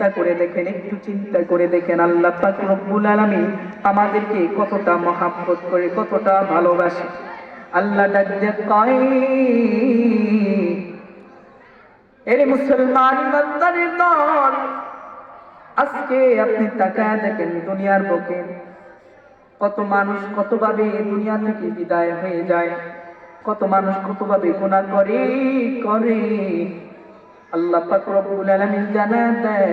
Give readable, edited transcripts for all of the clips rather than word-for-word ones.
চিন্তা করে দেখেন, একটু চিন্তা করে দেখেন আল্লাহ পাক রব্বুল আলামিন আমাদেরকে কতটা মহব্বত করে, কতটা ভালোবাসে। আল্লাহ ডাক দিয়ে কয়, এরে মুসলমান ইমানদারের দল, আজকে আপনি তাকায় দেখেন দুনিয়ার বুকে কত মানুষ কতভাবে দুনিয়া থেকে বিদায় হয়ে যায়, কত মানুষ কতভাবে গুনাহ করে। আল্লাহ পাক রব্বুল আলামিন জানায় দেয়,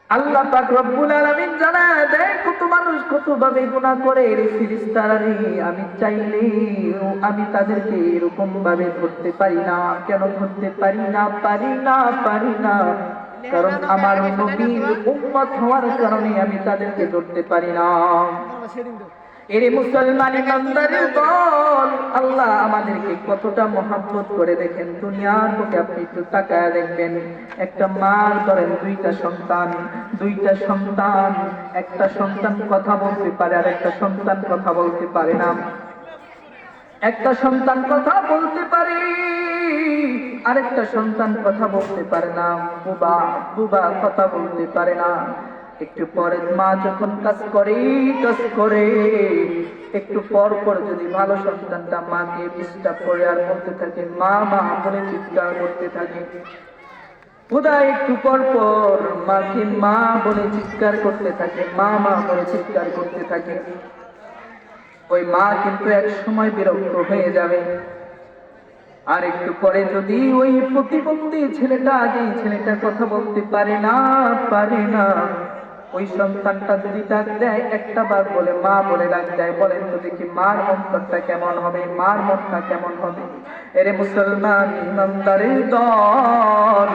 আল্লাহ পাক রব্বুল আলামিন জানায় দেয় কত মানুষ কতভাবে গুনাহ করে। রে ফেরেশতারা রে, আমি চাইলেও আমি তাদেরকে এরকম ভাবে ধরতে পারি না। কেন ধরতে পারি না? পারি না কারণ আমার নবীর উম্মত হওয়ার কারণে আমি তাদেরকে ধরতে পারি না। এরে মুসলমান ইমানদারের দল, আল্লাহ আমাদেরকে কতটা মহব্বত করে দেখেন। দুনিয়ার বুকে আপনি একটু তাকায় দেখবেন, একটা মার ধরেন দুইটা সন্তান, একটা সন্তান কথা বলতে পারে আর একটা সন্তান কথা বলতে পারে না। একটা সন্তান কথা বলতে পারে, আরেকটা সন্তান কথা বলতে পারে না। বুবা কথা বলতে পারে না। একটু পরে মা যখন কাজ করে একটু পর যদি ভালো সন্তানটা মাকে ডিস্টার্ব করে আর বলতে থাকে মা বলে চিৎকার করতে থাকে, একটু পর মাকে মা বলে চিৎকার করতে থাকে, মা বলে চিৎকার করতে থাকে। ওই মা কিন্তু এক সময় বিরক্ত হয়ে যাবে। আর একটু পরে যদি ওই প্রতিবন্ধী ছেলেটা, যে ছেলেটা কথা বলতে পারে না, ওই সন্তানটা যদি ডাক দেয়, একটা বার বলে মা বলে ডাক দেয়, বলেন তো দেখি মার অন্তরটা কেমন হবে, মার মনটা কেমন হবে? এরে মুসলমান ইমানদারের দল,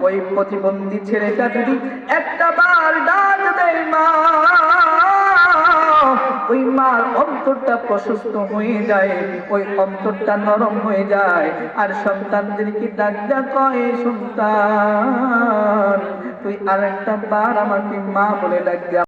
ওই প্রতিবন্ধী ছেলেটা যদি একটা বার ডাক দেয় মা, ওই মার অন্তরটা প্রশস্ত হয়ে যায়, ওই অন্তরটা নরম হয়ে যায়। আর সন্তানদেরকে ডাক দেয়া কয়, সন্তান তুই আরেকটা বার আমাকে মা বলে ডাক দেয়া।